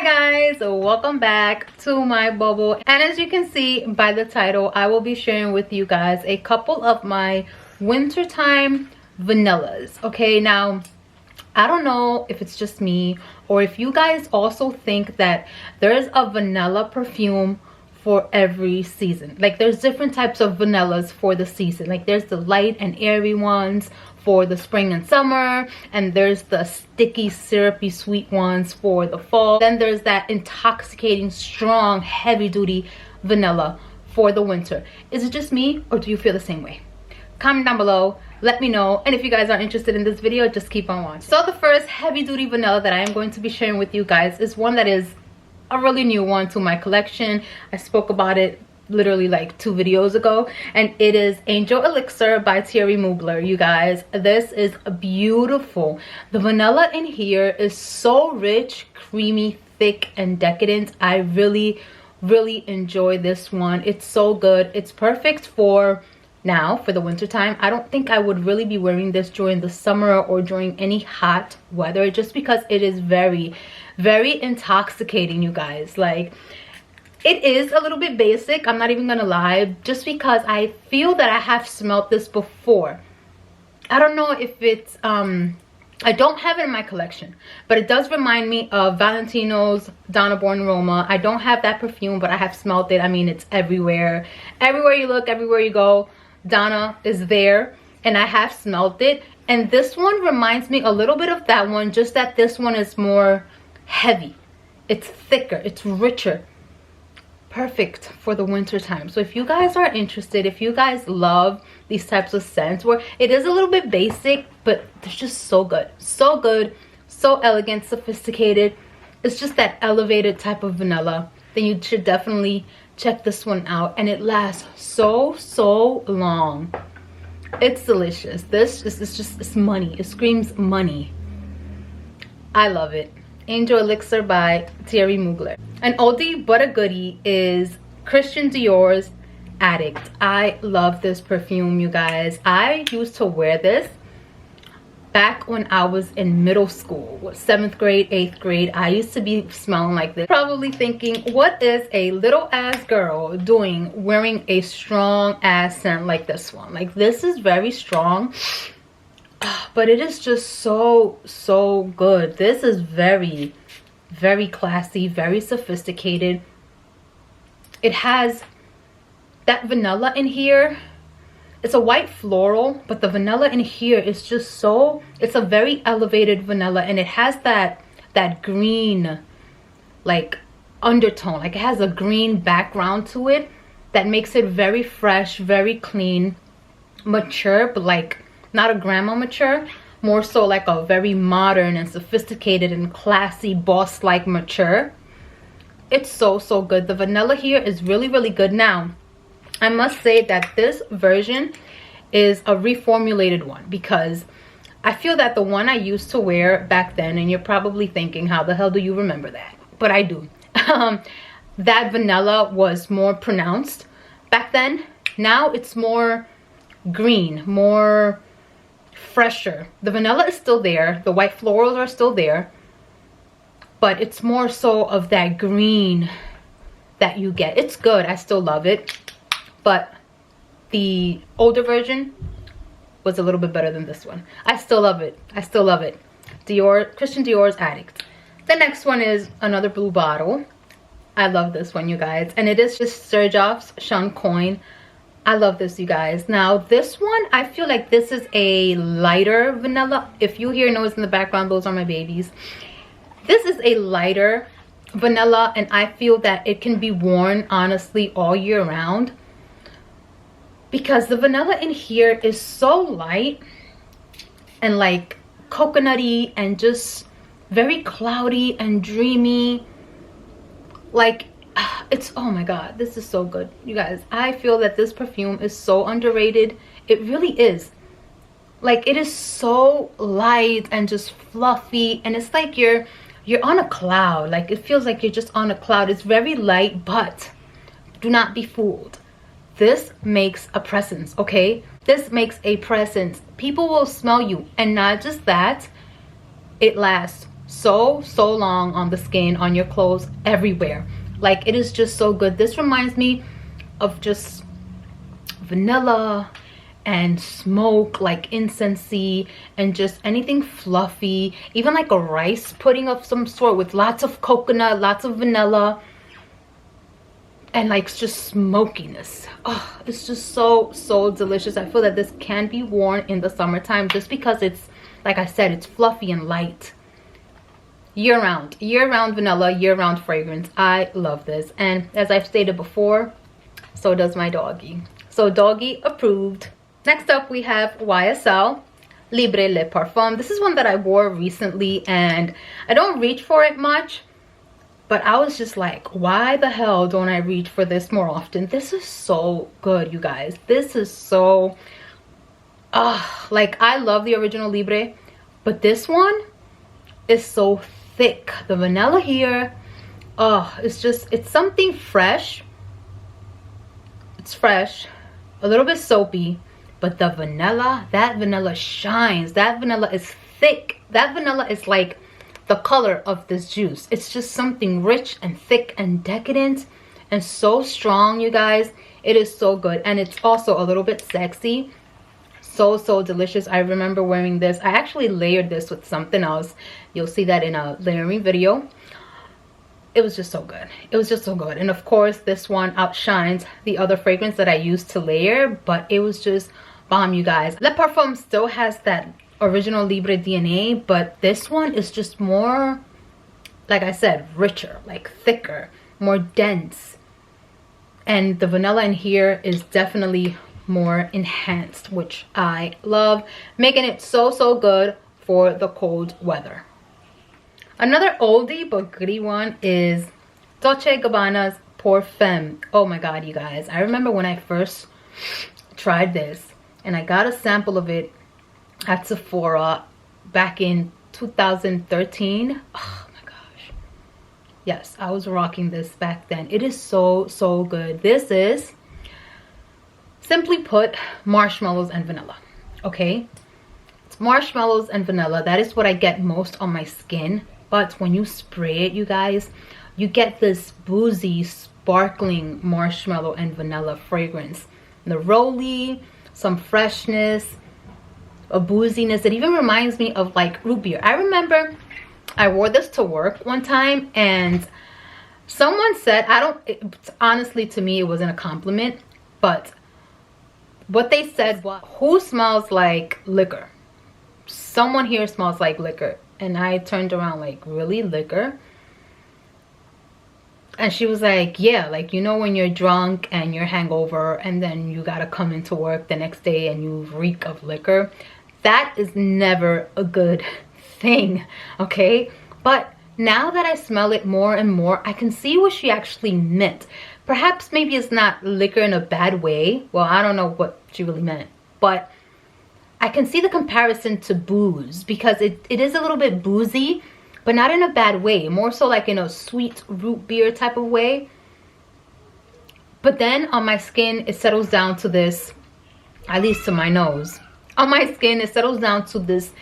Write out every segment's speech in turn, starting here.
Guys, welcome back to my bubble, and as you can see by the title, I will be sharing with you guys a couple of my wintertime vanillas. Okay, now I don't know if it's just me or if you guys also think that there's a vanilla perfume for every season. Like, there's different types of vanillas for the season. Like, there's the light and airy ones for the spring and summer, and there's the sticky syrupy sweet ones for the fall. Then there's that intoxicating strong heavy duty vanilla for the winter. Is it just me or do you feel the same way? Comment down below, let me know. And if you guys are interested in this video, just keep on watching. So the first heavy duty vanilla that I am going to be sharing with you guys is one that is a really new one to my collection. I spoke about it literally like 2 videos ago, and it is Angel Elixir by Thiery Mugler. You guys, this is beautiful. The vanilla in here is so rich, creamy, thick, and decadent. I really enjoy this one. It's so good. It's perfect for now, for the winter time. I don't think I would really be wearing this during the summer or during any hot weather, just because it is very intoxicating, you guys. Like, it is a little bit basic, I'm not even gonna lie, just because I feel that I have smelled this before. I don't know if it's I don't have it in my collection, but it does remind me of Valentino's Donna Born Roma. I don't have that perfume, but I have smelled it. I mean, it's everywhere you look, everywhere you go, Donna is there, and I have smelled it. And this one reminds me a little bit of that one, just that this one is more heavy, it's thicker, it's richer. Perfect for the winter time. So if you guys are interested, if you guys love these types of scents where it is a little bit basic, but they're just so good, so elegant, sophisticated, it's just that elevated type of vanilla, then you should definitely check this one out. And it lasts so long. It's delicious. This is just, it's money. It screams money. I love it. Angel Elixir by Thiery Mugler. An oldie but a goodie is Christian Dior's Addict. I love this perfume, you guys. I used to wear this back when I was in middle school, 7th grade, 8th grade. I used to be smelling like this, probably thinking, what is a little ass girl doing wearing a strong ass scent like this one? Like, this is very strong, but it is just so good. This is very classy, very sophisticated. It has that vanilla in here. It's a white floral, but the vanilla in here is just so, it's a very elevated vanilla, and it has that green like undertone. Like, it has a green background to it that makes it very fresh, very clean, mature, but like not a grandma mature, more so like a very modern and sophisticated and classy boss-like mature. It's so good. The vanilla here is really good. Now, I must say that this version is a reformulated one, because I feel that the one I used to wear back then, and you're probably thinking, how the hell do you remember that? But I do. That vanilla was more pronounced back then. Now it's more green, more fresher. The vanilla is still there, the white florals are still there, but it's more so of that green that you get. It's good, I still love it, but the older version was a little bit better than this one. I still love it. Christian Dior's Addict. The next one is another blue bottle. I love this one, you guys, and it is just Xerjoff Shunkoin. I love this, you guys. Now, this one, I feel like this is a lighter vanilla. If you hear noise in the background, those are my babies. This is a lighter vanilla, and I feel that it can be worn, honestly, all year round, because the vanilla in here is so light and like coconutty and just very cloudy and dreamy. Like, it's, oh my god, this is so good, you guys. I feel that this perfume is so underrated. It really is. Like, it is so light and just fluffy, and it's like you're on a cloud. Like, it feels like you're just on a cloud. It's very light, but do not be fooled. This makes a presence, okay? This makes a presence. People will smell you, and not just that, it lasts so long on the skin, on your clothes, everywhere. Like, it is just so good. This reminds me of just vanilla and smoke, like incensey, and just anything fluffy, even like a rice pudding of some sort with lots of coconut, lots of vanilla, and like just smokiness. Oh, it's just so delicious. I feel that this can be worn in the summertime just because it's, like I said, it's fluffy and light. Year-round vanilla, year-round fragrance. I love this. And as I've stated before, so does my doggy. So doggy approved. Next up, we have YSL Libre Le Parfum. This is one that I wore recently, and I don't reach for it much, but I was just like, why the hell don't I reach for this more often? This is so good, you guys. This is so, like, I love the original Libre, but this one is so thick. The vanilla here, it's just, it's something fresh. It's fresh, a little bit soapy, but the vanilla, that vanilla shines. That vanilla is thick. That vanilla is like the color of this juice. It's just something rich and thick and decadent and so strong, you guys. It is so good, and it's also a little bit sexy. So delicious. I remember wearing this. I actually layered this with something else. You'll see that in a layering video. It was just so good. It was just so good. And of course, this one outshines the other fragrance that I used to layer, but it was just bomb, you guys. Le Parfum still has that original Libre DNA, but this one is just more, like I said, richer, like thicker, more dense. And the vanilla in here is definitely more enhanced, which I love, making it so good for the cold weather. Another oldie but goodie one is Dolce Gabbana's Pour Femme. Oh my god, you guys. I remember when I first tried this and I got a sample of it at Sephora back in 2013. Oh my gosh. Yes, I was rocking this back then. It is so good. This is, simply put, marshmallows and vanilla. Okay? It's marshmallows and vanilla. That is what I get most on my skin. But when you spray it, you guys, you get this boozy, sparkling marshmallow and vanilla fragrance. The rolly, some freshness, a booziness. It even reminds me of like root beer. I remember I wore this to work one time, and someone said, honestly, to me, it wasn't a compliment, but what they said was, who smells like liquor? Someone here smells like liquor. And I turned around like, really, liquor? And she was like, yeah, like, you know, when you're drunk and you're hangover and then you gotta come into work the next day and you reek of liquor. That is never a good thing, okay? But now that I smell it more and more, I can see what she actually meant. Perhaps maybe it's not liquor in a bad way. Well, I don't know what she really meant, but I can see the comparison to booze, because it is a little bit boozy, but not in a bad way. More so like in a sweet root beer type of way. But then on my skin, it settles down to this, at least to my nose. On my skin, it settles down to this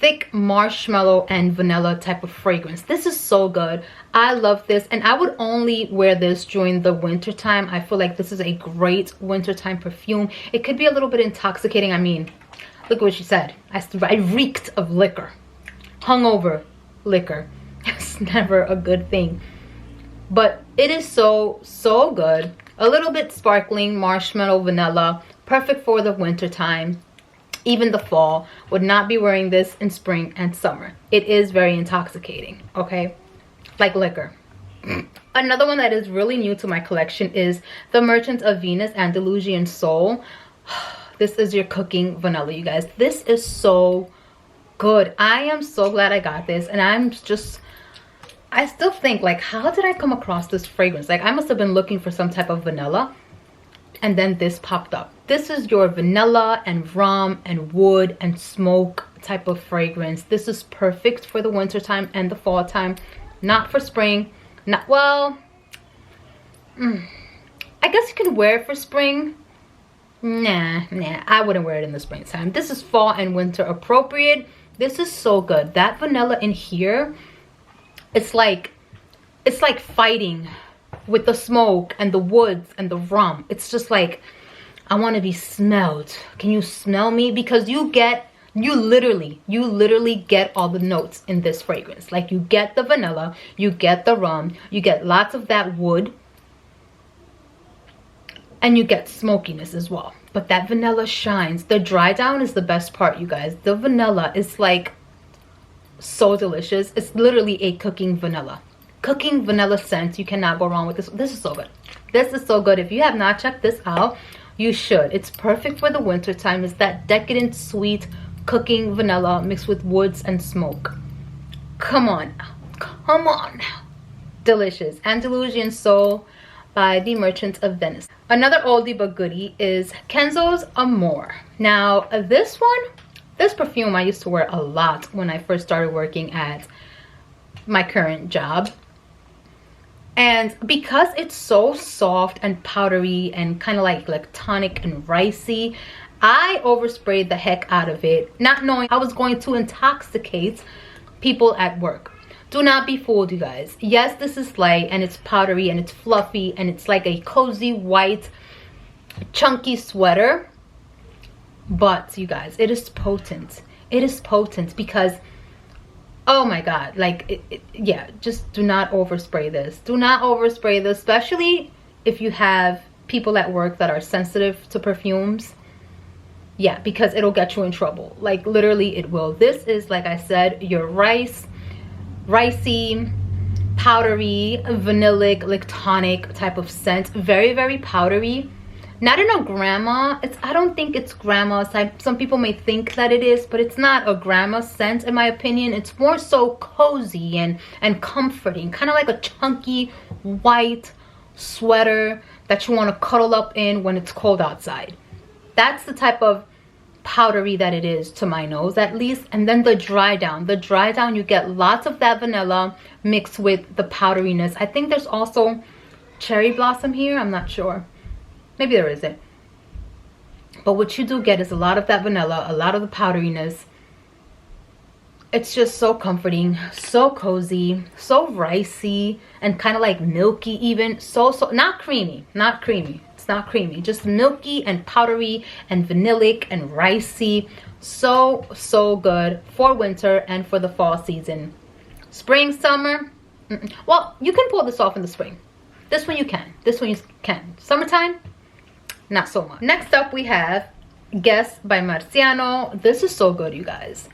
thick marshmallow and vanilla type of fragrance. This is so good. I love this, and I would only wear this during the winter time. I feel like this is a great wintertime perfume. It could be a little bit intoxicating. I mean, look what she said. I reeked of liquor. Hungover liquor. It's never a good thing. But it is so good. A little bit sparkling, marshmallow, vanilla. Perfect for the winter time. Even the fall. Would not be wearing this in spring and summer. It is very intoxicating, okay? Like liquor. Another one that is really new to my collection is the Merchant of Venus Andalusian Soul. This is your cooking vanilla, you guys. This is so good. I am so glad I got this, and I still think, like, how did I come across this fragrance? Like, I must have been looking for some type of vanilla, and then this popped up. This is your vanilla and rum and wood and smoke type of fragrance. This is perfect for the winter time and the fall time. Not for spring. Not, well, I guess you can wear it for spring. Nah, I wouldn't wear it in the springtime. This is fall and winter appropriate. This is so good. That vanilla in here, it's like fighting with the smoke and the woods and the rum. It's just like, I want to be smelled. Can you smell me? Because you literally get all the notes in this fragrance. Like, you get the vanilla, you get the rum, you get lots of that wood, and you get smokiness as well. But that vanilla shines. The dry down is the best part, you guys. The vanilla is like so delicious. It's literally a cooking vanilla scent. You cannot go wrong with this. This is so good. This is so good. If you have not checked this out, you should. It's perfect for the winter time. It's that decadent, sweet cooking vanilla mixed with woods and smoke. Come on now. Delicious. Andalusian Soul by the Merchants of Venice. Another oldie but goodie is Kenzo's Amour. Now, this perfume I used to wear a lot when I first started working at my current job. And because it's so soft and powdery and kind of like tonic and ricey, I oversprayed the heck out of it, not knowing I was going to intoxicate people at work. Do not be fooled, you guys. Yes, this is light and it's powdery and it's fluffy and it's like a cozy white chunky sweater, but you guys, it is potent. It is potent because, oh my god, like yeah, just do not overspray this. Do not overspray this, especially if you have people at work that are sensitive to perfumes. Yeah, because it'll get you in trouble. Like, literally it will. This is, like I said, your ricey, powdery, vanillic, like tonic type of scent. Very, very powdery. Not in a grandma. I don't think it's grandma. Some people may think that it is, but it's not a grandma scent in my opinion. It's more so cozy and comforting. Kind of like a chunky white sweater that you want to cuddle up in when it's cold outside. That's the type of powdery that it is to my nose, at least. And then the dry down, you get lots of that vanilla mixed with the powderiness. I think there's also cherry blossom here. I'm not sure. Maybe there isn't. But what you do get is a lot of that vanilla, a lot of the powderiness. It's just so comforting, so cozy, so ricey, and kind of like milky even. So not creamy. It's not creamy, just milky and powdery and vanillic and ricey. So good for winter and for the fall season. Spring, summer, well, you can pull this off in the spring. This one you can. Summertime, not so much. Next up we have Guess by Marciano. This is so good, you guys.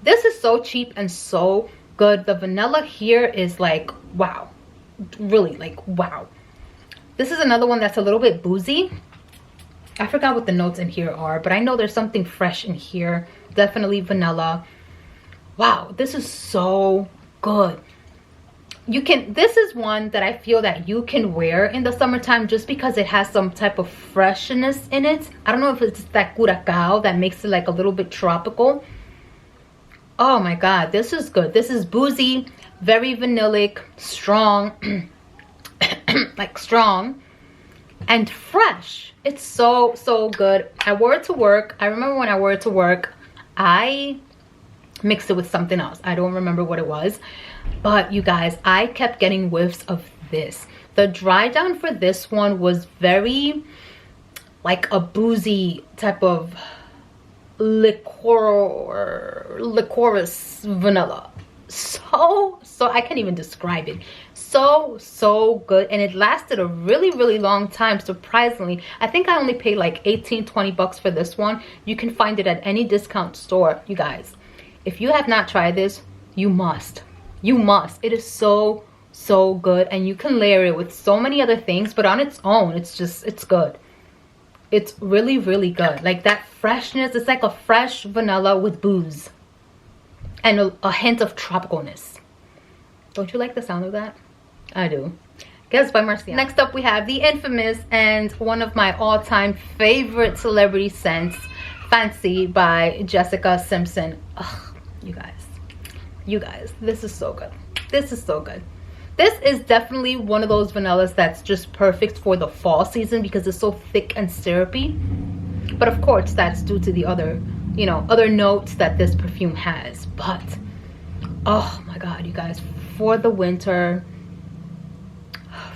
This is so cheap and so good. The vanilla here is like, wow. Really, like, wow. This is another one that's a little bit boozy. I forgot what the notes in here are, but I know there's something fresh in here. Definitely vanilla. Wow, this is so good. This is one that I feel that you can wear in the summertime just because it has some type of freshness in it. I don't know if it's that curacao that makes it like a little bit tropical. Oh my god, this is good. This is boozy, very vanillic, strong, like strong and fresh. It's so good. I wore it to work. I remember when I wore it to work, I mixed it with something else. I don't remember what it was, but you guys, I kept getting whiffs of this. The dry down for this one was very like a boozy type of licorice vanilla. So I can't even describe it. So good, and it lasted a really long time. Surprisingly, I think I only paid like 18-20 bucks for this one. You can find it at any discount store, you guys. If you have not tried this, you must. It is so good, and you can layer it with so many other things, but on its own, it's good. It's really good. Like that freshness, it's like a fresh vanilla with booze and a hint of tropicalness. Don't you like the sound of that? I do. Guess by Marciano. Next up we have the infamous and one of my all-time favorite celebrity scents, Fancy by Jessica Simpson. Ugh, you guys, this is so good. This is definitely one of those vanillas that's just perfect for the fall season because it's so thick and syrupy. But of course, that's due to the other, other notes that this perfume has. but oh my god, you guys, for the winter,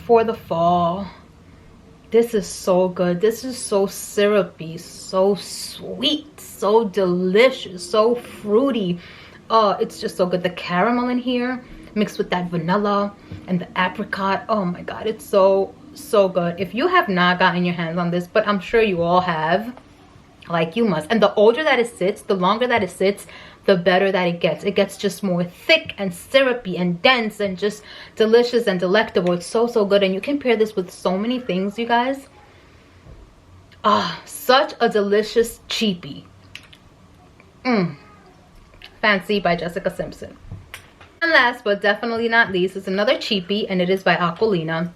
for the fall, this is so good. This is so syrupy, so sweet, so delicious, so fruity. Oh, it's just so good. The caramel in here mixed with that vanilla and the apricot, oh my god, it's so good. If you have not gotten your hands on this, but I'm sure you all have, like, you must. And the older that it sits, the longer that it sits, the better that it gets. It gets just more thick and syrupy and dense and just delicious and delectable. It's so good. And you can pair this with so many things, you guys. Ah, such a delicious cheapie. Fancy by Jessica Simpson. And last but definitely not least is another cheapie, and it is by Aquolina.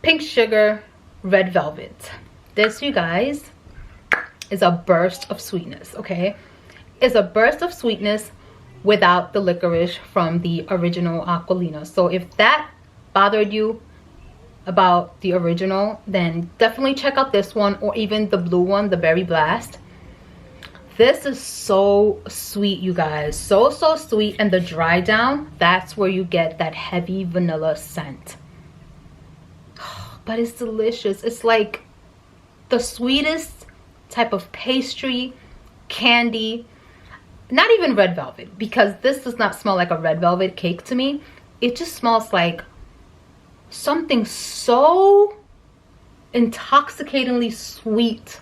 Pink Sugar Red Velvet. This, you guys, is a burst of sweetness, okay? It's a burst of sweetness without the licorice from the original Aquolina. So if that bothered you about the original, then definitely check out this one, or even the blue one, the Berry Blast. This is so sweet, you guys. So sweet. And the dry down, that's where you get that heavy vanilla scent. But it's delicious. It's like the sweetest type of pastry, candy. Not even red velvet, because this does not smell like a red velvet cake to me. It just smells like something so intoxicatingly sweet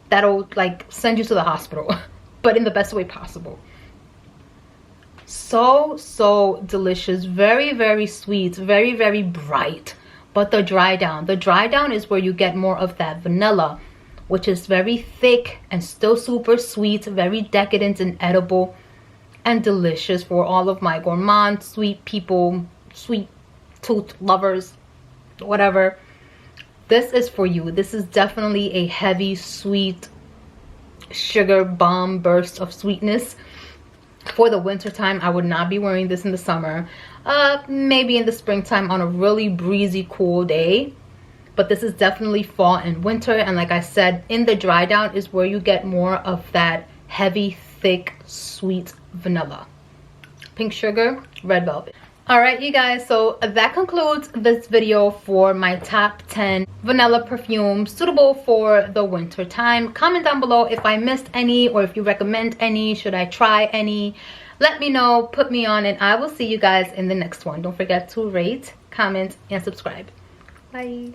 that'll like send you to the hospital, but in the best way possible. So delicious. Very sweet, very bright. But the dry down is where you get more of that vanilla, which is very thick and still super sweet, very decadent and edible and delicious for all of my gourmand sweet people, sweet tooth lovers, whatever. This is for you. This is definitely a heavy, sweet, sugar bomb burst of sweetness. For the winter time, I would not be wearing this in the summer. Maybe in the springtime on a really breezy, cool day. But this is definitely fall and winter. And like I said, in the dry down is where you get more of that heavy, thick, sweet vanilla. Pink Sugar Red Velvet. Alright, you guys, so that concludes this video for my top 10 vanilla perfumes suitable for the winter time. Comment down below if I missed any, or if you recommend any. Should I try any? Let me know, put me on, and I will see you guys in the next one. Don't forget to rate, comment, and subscribe. Bye.